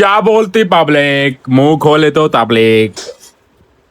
क्या बोलती पब्लिक, मुंह खोले तो तबलीग।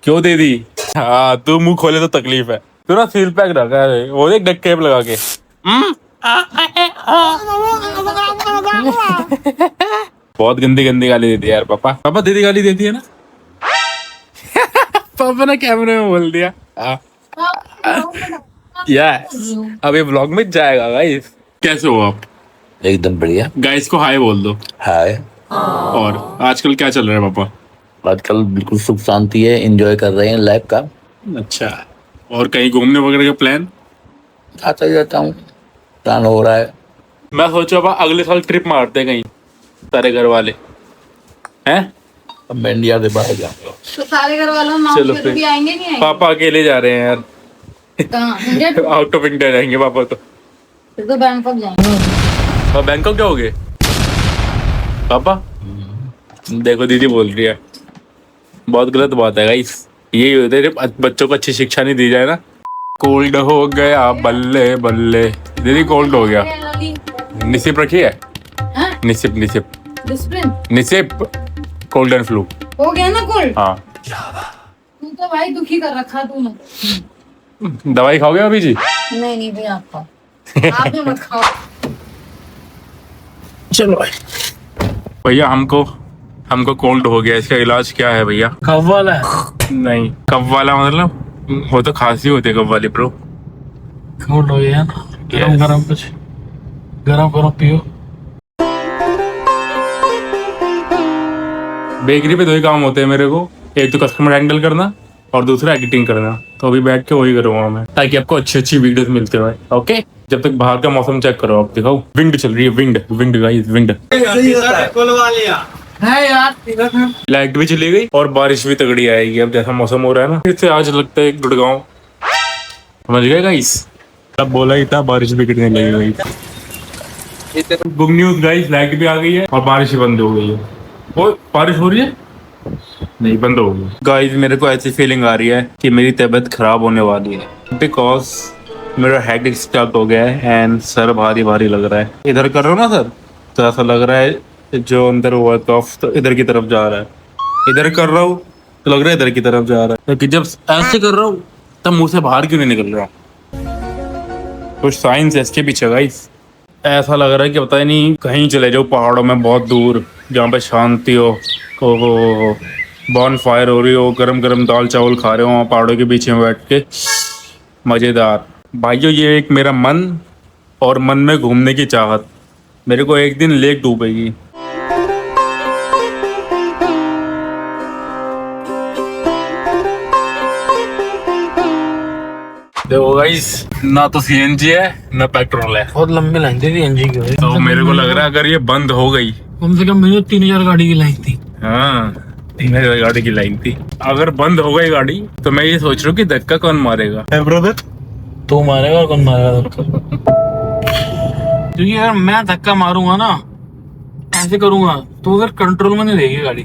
क्यों दीदी? हाँ तू मुंह खोले तो तकलीफ है। तू ना सील पैक रखा है वो एक डक टेप लगा के। बहुत गंदी गंदी गाली देती है यार पापा। पापा दीदी गाली देती है ना? पापा ने कैमरे में बोल दिया। यस अब ये व्लॉग में जाएगा गाइस। कैसे हो आप? एकदम बढ़िया। गाइस को हाय बोल दो। हाय। और आजकल क्या चल रहा है पापा? आजकल बिल्कुल सुख शांति है, एंजॉय कर रहे हैं लाइफ का। अच्छा, और कहीं घूमने वगैरह का प्लान? आता ही रहता हूँ, प्लान हो रहा है। मैं सोचा पापा अगले साल ट्रिप मारते हैं कहीं, सारे घर वाले हैं। अब मैं इंडिया से बाहर जाऊंगा तो सारे घर वालों चलो फिर फिर। भी आएंगे नहीं आएंगे? पापा अकेले जा रहे हैं यार। कहाँ? इंडिया? आउट ऑफ इंडिया जाएंगे पापा तो। फिर तो बैंकॉक जाएंगे। और बैंकॉक क्या हो गए पापा? देखो दीदी बोल रही है, बहुत गलत बात है गाइस। यही होता है जब बच्चों को अच्छी शिक्षा नहीं दी जाए ना। कोल्ड हो गया बल्ले बल्ले। दीदी कोल्ड हो गया। निसिप रखी है? हाँ? Nicip Nicip discipline Nicip cold and flu. हो गया ना कोल्ड? हाँ तू तो भाई दुखी कर रखा तूने। दवाई खाओगे अभी जी? नहीं नहीं भैया आप आप भी मत खाओ। चलो भाई। भैया हमको कोल्ड हो गया, इसका इलाज क्या है भैया? कब वाला है? नहीं कब वाला मतलब वो तो खांसी होती है कब वाली ब्रो। कोल्ड हो गया ना, गरम गरम कुछ गरम गरम पियो। बेकरी पे दो ही काम होते हैं मेरे को, एक तो कस्टमर हैंडल करना और दूसरा एडिटिंग करना। तो अभी बैठ के वही करूंगा मैं, ताकि आपको अच्छी अच्छी वीडियोस मिलते रहे। ओके, जब तक बाहर का मौसम चेक करो। आप दिखाओ, विंड चल रही है, विंड विंड गाइस विंड। है यार, लाइट भी चली गई और बारिश भी तगड़ी आएगी। अब जैसा मौसम हो रहा है ना, फिर से आज लगता है गुड़गांव। समझ गए गाइस? अब बोला ही था बारिश भी गिरने लगी गई। गुड न्यूज गाइस, लाइट भी आ गई है और बारिश भी बंद हो गई है। वो बारिश हो रही है? नहीं, बंद हो गई। गाइस मेरे को ऐसी फीलिंग आ रही है कि मेरी तबीयत खराब होने वाली है, बिकॉज मेरा हेडेक स्टार्ट हो गया है एंड सर भारी भारी लग रहा है। इधर कर रहा हूँ ना सर, तो ऐसा लग रहा है जो अंदर हुआ कफ तो इधर की तरफ जा रहा है। इधर कर रहा हूँ तो लग रहा है इधर की तरफ जा रहा है, क्योंकि जब ऐसे कर रहा हूँ तब मुंह से बाहर क्यों नहीं निकल रहा? कुछ साइंस है इसके पीछे गाइस। ऐसा लग रहा है कि पता ही नहीं, कहीं चले जाओ पहाड़ों में बहुत दूर, जहाँ पे शांति हो, बॉन फायर हो रही हो, गरम गरम दाल चावल खा रहे हो वहाँ पहाड़ों के बीच में बैठ के, मज़ेदार। भाइयों ये एक मेरा मन और मन में घूमने की चाहत, मेरे को एक दिन लेक डूबेगी। देखो गाइस, ना तो सीएनजी है ना पेट्रोल है। बहुत लंबी लाइन थी एनजी की। तो मेरे को लग रहा है अगर ये बंद हो गई, कम से कम मुझे 3000 गाड़ी की लाइन थी। हाँ 3000 गाड़ी की लाइन थी, अगर बंद हो गई गाड़ी तो मैं ये सोच रहा हूँ कि धक्का कौन मारेगा? ब्रदर तू मारेगा और कौन मारेगा धक्का? क्योंकि अगर मैं धक्का मारूंगा ना, ऐसे करूंगा तो फिर कंट्रोल में नहीं रहेगी गाड़ी।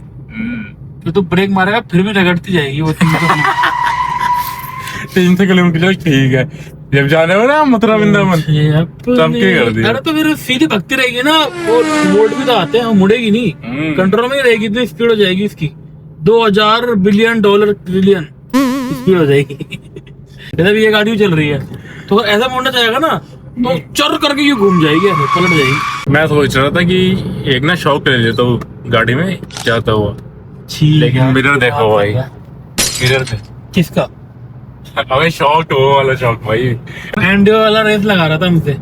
तो तू ब्रेक मारेगा फिर भी रगड़ती जाएगी वो 300 किलोमीटर ठीक है, जब जाने हो ना मथुरा वृंदावन तब क्या कर दिया? अरे तो फिर सीधी भगती रहेगी ना, वो मोड भी तो आते हैं, वो मुड़ेगी नहीं, कंट्रोल में ही रहेगी। इतनी स्पीड हो जाएगी इसकी, 2000 बिलियन डॉलर ट्रिलियन स्पीड हो जाएगी। जैसे भी ये गाड़ी चल रही है तो ऐसा मोड़ना चाहेगा ना तो चर करके ये घूम जाएगी, ऐसे पलट जाएगी। मैं सोच रहा था कि एक ना शॉक ले लेता हूँ गाड़ी में जाता हुआ, लेकिन मिरर देखो भाई, मिरर पे किसका? अबे शॉक हो वाला शॉक भाई। एंडियो वाला रेस लगा रहा था मुझसे,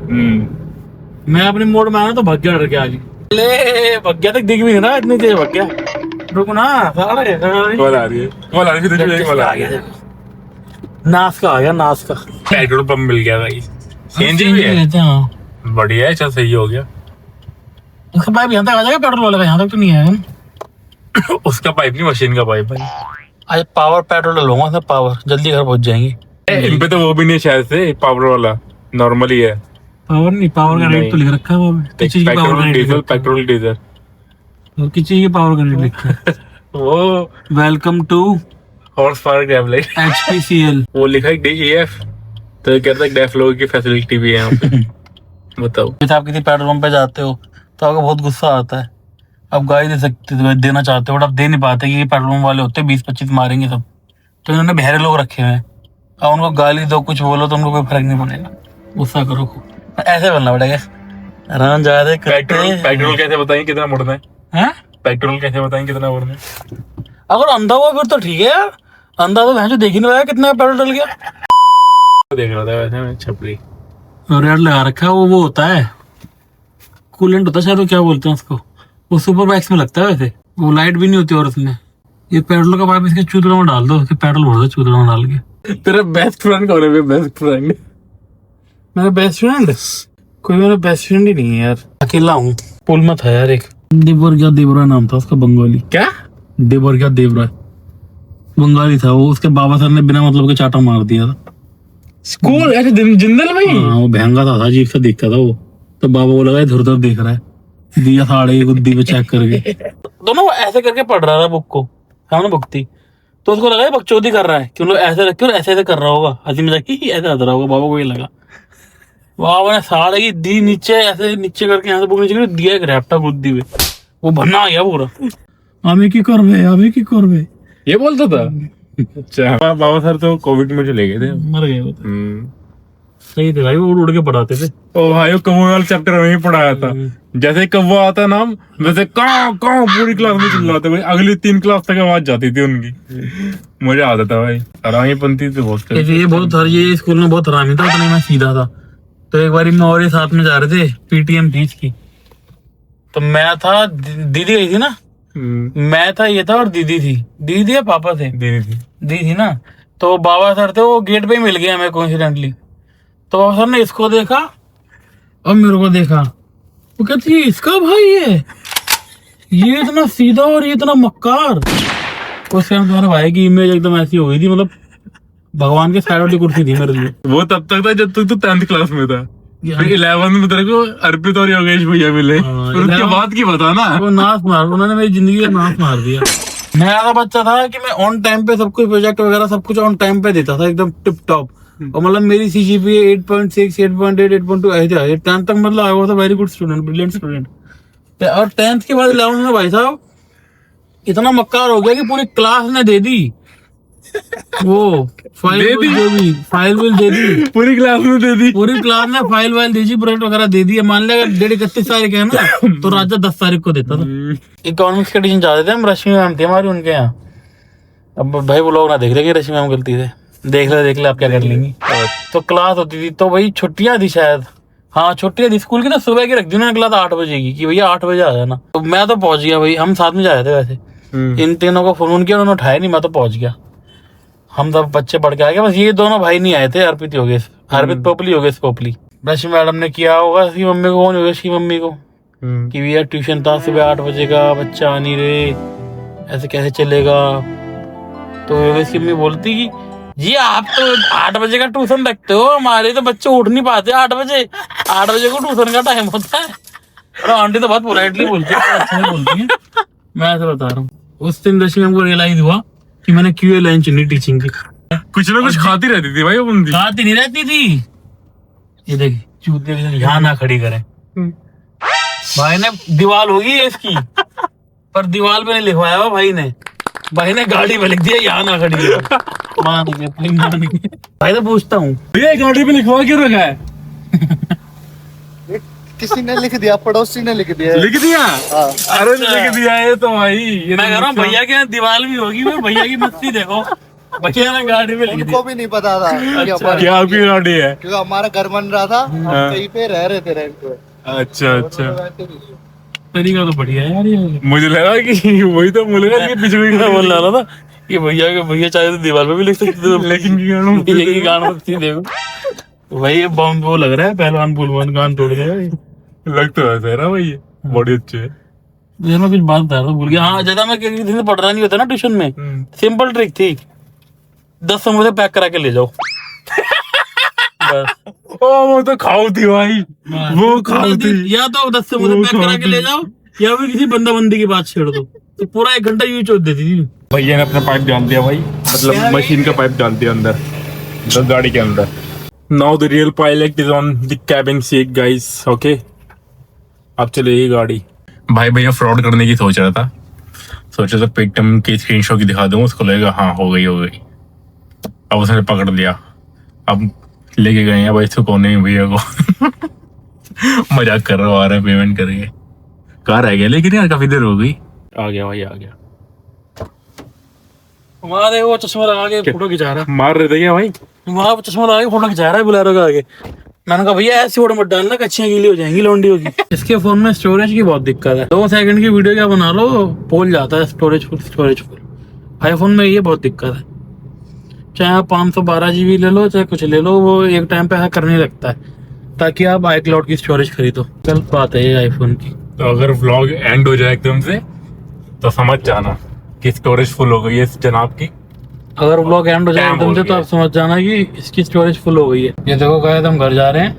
मैं अपने मोड में आया तो भग गया डर के आगे। ले भग गया, तक दिख भी नहीं रहा, इतनी देर भग गया। रुको ना, सारे कॉल आ रही है, कॉल आ रही है, तुझे कॉल आ गया। नास का आ गया, नास का पेट्रोल पंप मिल गया भाई। सीएनजी भी है, बढ़िया है, चल सही हो गया। उसका पाइप यहाँ तक आ जाएगा, पेट्रोल वाले का यहाँ तक तो नहीं आएगा। उसका पाइप नहीं, मशीन का पाइप भाई। आज पावर पेट्रोल लूंगा, सब पावर, जल्दी घर पहुंच जाएंगे। इन पे तो वो भी नहीं शायद से पावर वाला, नॉर्मल ही है। पावर नहीं, पावर का रेट तो लिख रखा है वो में। किस चीज की पावर का रेट? डीजल, पेट्रोल डीजल, किस चीज की पावर का रेट लिखा है? वो welcome to horse power develop HPCL। वो लिखा है DEF, तो कहता है डेफ लोगों की फैसिलिटी भी है यहाँ पे। बताओ, आप किसी पेट्रोल पंप पे जाते हो तो आपको बहुत गुस्सा आता है, अब गाड़ी दे सकते, देना चाहते हो बट अब दे नहीं पाते, कि पेट्रोल पंप वाले होते 20-25 मारेंगे सब, तो इन्होंने बहरे लोग रखे हुए हैं। अब उनको गाली दो, कुछ बोलो तो उनको कोई फर्क नहीं पड़ेगा, गुस्सा करो खूब। ऐसे बनना पड़ेगा, आराम जा रहे पेट्रोल कैसे बताएं कितना मुड़ना है? हैं? पेट्रोल कैसे बताएं कितना मुड़ना है? अगर अंधा हुआ फिर तो ठीक है यार, अंधा तो भैंस देख ही नहीं रहा कितना पेट्रोल डल गया। देख रहा था वैसे मैं छपरी। और यार लगा रखा है वो होता है कूलेंट होता है शायद, वो क्या बोलते हैं उसको, वो सुपर बाइक्स में लगता है वैसे, वो लाइट भी नहीं होती और उसमें। ये पेट्रोल का पाइप इसके चूतड़ों में डाल दो, उसके पेट्रोल भर दो चूतड़ों में डाल के। तेरा बेस्ट फ्रेंड कौन है? बेस्ट फ्रेंड मेरा बेस्ट फ्रेंड कोई मेरा बेस्ट फ्रेंड ही नहीं है यार, अकेला हूँ। पुल में था यार एक देवरा नाम था उसका, बंगाली। क्या देवरा बंगाली था वो, उसके बाबा सर ने बिना मतलब के चाटा मार दिया था स्कूल ऐसे जिंदल में ही? हाँ, वो महंगा था, अजीब सा दिखता था वो, तो बाबा को लगा इधर उधर देख रहा है, दिया साड़े गुद्दी पे चेक करके दोनों वो ऐसे करके पढ़ रहा था बुक को, सामने बुक थी, तो उसको लगा बकचोदी कर रहा है, क्यों ऐसे रख के ऐसे ऐसे कर रहा होगा, हंसी मजाक ही ऐसे हंस रहा होगा, बाबा को ये लगा। बाबा ने साड़े की दी नीचे, ऐसे नीचे करके यहाँ से बुक नीचे दिया एक रैप्टा गुद्दी पे, वो भन्ना आ गया पूरा। आमे की करवे ये बोलता था। अच्छा, बाबा सर तो कोविड में चले गए थे, मर गए वो तो। सही थे भाई, वो उड़ के पढ़ाते थे। ओ भाई, वो कौवा वाला चैप्टर में ही पढ़ाया था। जैसे कौवा आता नाम, वैसे काव काव पूरी क्लास में चिल्लाते भाई, अगली 3 क्लास तक आवाज जाती थी उनकी। मजा आता था भाई, हरामी पंथी थे बहुत। ये बहुत ये स्कूल में बहुत हरामी था, उतना मैं सीधा था। तो एक बार मैं और ये साथ में जा रहे थे पीटीएम फीस की, तो मैं था, दीदी गई थी ना, मैं था, ये था और दीदी थी या पापा थे? दीदी थी ना। तो बाबा सर थे, वो गेट पे ही मिल गया हमें कोइंसिडेंटली। तो बाबा सर ने इसको देखा और मेरे को देखा, वो कहती है इसका भाई है, ये इतना सीधा और ये इतना मक्कार। उस टाइम तुम्हारे भाई की इमेज एकदम ऐसी हो गई थी, मतलब भगवान के साइड वाली कुर्सी थी मेरे लिए। वो तब तक था जब तक तू 10th क्लास में था। फिर 11th में तेरे को अर्पित और योगेश भैया मिले, फिर उसके बाद की बता ना। वो नाश मार, उन्होंने मेरी जिंदगी का नाश मार दिया। मैं ऐसा बच्चा था कि मैं ऑन टाइम पे सब कुछ, प्रोजेक्ट वगैरह सब कुछ ऑन टाइम पे देता था, एकदम टिप टॉप। और मतलब मेरी CGPA 8.6, 8.8, 8.2 ऐसे आई। 10th तक मतलब I was a very good student, brilliant student. और 10th के बाद 11th में भाई साहब इतना मक्कार हो गया कि पूरी क्लास ने दे दी वो फाइल विल दे दी, पूरी क्लास में दे दी, पूरी क्लास ने फाइल दी, प्रोजेक्ट वगैरह दे दिए। मान लिया 31 तारीख है ना, तो राजा 10 तारीख को देता था। इकोनॉमिक्स के ट्यूशन जाते थे हम, रश्मि मैम थी हमारी उनके यहाँ। अब भाई वो लोग ना देख रहे कि रश्मि मैम गलती से, देख ले आप क्या कर लेंगी। तो क्लास होती थी, तो भाई छुट्टियां थी शायद, हाँ छुट्टियां थी स्कूल की, तो सुबह की रख दी उन्होंने क्लास 8 बजे की, कि भैया 8 बजे आ जाना। तो मैं तो पहुंच गया भाई, हम साथ में जा रहे थे वैसे। इन तीनों को फोन किया, उन्होंने उठाया नहीं, मैं तो पहुंच गया। हम सब बच्चे पढ़ के आ गए, बस ये दोनों भाई नहीं आए थे, अर्पित योगेश, अर्पित पोपली योगेश पोपली। रश्मि मैडम ने किया होगा इसकी मम्मी को, कौन योगेश की मम्मी को, कि भैया ट्यूशन था सुबह 8 बजे का, बच्चा आ नहीं रहे, ऐसे कैसे चलेगा। तो योगेश की मम्मी बोलती कि जी आप तो 8 बजे का ट्यूशन रखते हो, हमारे तो बच्चे उठ नहीं पाते 8 बजे, 8 बजे को ट्यूशन का टाइम होता है। और आंटी तो बहुत पोलाइटली बोलती है, अच्छा नहीं बोलती है। मैं ऐसे बता रहा हूँ, उस दिन रश्मि मैम को रियलाइज हुआ कि मैंने क्यों लाइन चुनी टीचिंग की। कुछ ना कुछ खाती रहती थी भाई वो बंदी। खाती नहीं रहती थी, ये देख चूते यहाँ ना खड़ी करें। भाई ने दीवार होगी इसकी, पर दीवार पे नहीं लिखवाया हुआ भाई ने गाड़ी पे लिख दिया यहाँ ना खड़ी करें। भाई तो पूछता हूँ, भैया गाड़ी पे लिखवा क्यों रखा है? किसी ने लिख दिया, पड़ोसी ने लिख दिया। लिख दिया? अरे लिख दिया है तो भाई, ये मैं कह रहा हूँ भैया के यहाँ दीवार भी होगी, भैया की मस्ती देखो, भैया ने गाड़ी पे लिख दिया। उनको भी नहीं पता था क्या आपकी गाड़ी है, क्योंकि हमारा घर बन रहा था, हम कहीं पे रह रहे थे रेंट पे। अच्छा तरीका तो बढ़िया है यार ये। मुझे लगा कि वही तो बोलेगा कि पिछड़ी का बोल रहा था कि भैया चाहे तो दीवार पे भी लिख सकते थे, लेकिन गाना देखो भाई ये बम वो लग रहा है, पहलवान पुलवान गान तोड़ गया। लग तो ऐसा है ना भाई, बड़ी अच्छे है। मैं कुछ बात बता रहा भूल गया। हाँ, ज्यादा मैं किसी दिन पढ़ रहा नहीं होता ना ट्यूशन में, सिंपल ट्रिक थी, 10 समोसे पैक करा के ले जाओ। बस। वो तो खाओ थी भाई, वो खाओ थी। या तो 10 समोसे पैक करा के ले जाओ, या फिर किसी बंदा बंदी की बात छेड़ दो, तो पूरा 1 घंटा यूज होती थी। भैया ने अपना पाइप डाल दिया भाई, मतलब मशीन का पाइप डाल दिया अंदर गाड़ी के अंदर। Now the real pilot is on the cabin seat guys, okay. अब चलेगी गाड़ी। भाई भैया फ्रॉड करने की सोच रहा था, सोचा था पेटीएम की स्क्रीनशॉट की दिखा दूं उसको, लगेगा हाँ हो गई। अब उसने पकड़ लिया, अब लेके गए हैं भाई इसको कोने में भैया को। मजाक कर रहा हूँ, आ रहा है पेमेंट करके। कार आ गया लेकिन यार काफी देर हो गई। आ गया भाई, आ गया। वहां देखो वो चश्मा लगा के फोटो खिंचा रहा है। मार रहे थे क्या भाई? वहां पे चश्मा लगा के फोटो खिंचा रहा है बुलेरो का आगे। मैंने कहा भैया ऐसी फोटो मत डालना, कच्चियां गीली हो जाएंगी, लौंडी होगी। इसके फोन में स्टोरेज की बहुत दिक्कत है, 2 सेकंड की वीडियो क्या बना लो बोल जाता है स्टोरेज फुल। आईफोन में ये बहुत दिक्कत है, चाहे आप 512 GB ले लो चाहे कुछ ले लो, वो एक टाइम पे ऐसा करने लगता है ताकि आप iCloud की स्टोरेज खरीदो। गलत बात है ये आईफोन की। तो अगर व्लॉग एंड हो जाए एकदम से तो समझ जाना कि स्टोरेज फुल हो गई है इस जनाब की। अगर ब्लॉग एंड हो जाए Time एकदम हो से तो गया। आप समझ जाना कि इसकी स्टोरेज फुल हो गई है। ये देखो गाइस हम घर जा रहे हैं,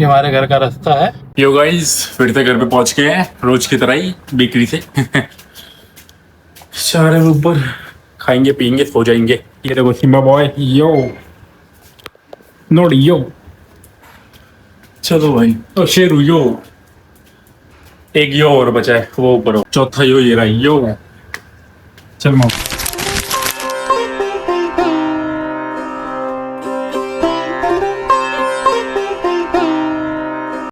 ये हमारे घर का रास्ता है। यो गाइस फिर से घर पे पहुंच गए हैं रोज की तरह ही बेकरी से। सारे ऊपर खाएंगे पियेंगे सो जाएंगे। ये देखो सिम्बा बॉय, यो नोडी यो। चलो भाई, ओ शेरू यो। एक यो और बचा है, वो ऊपर हो। चौथा यो ये रहा यो। चल माँ।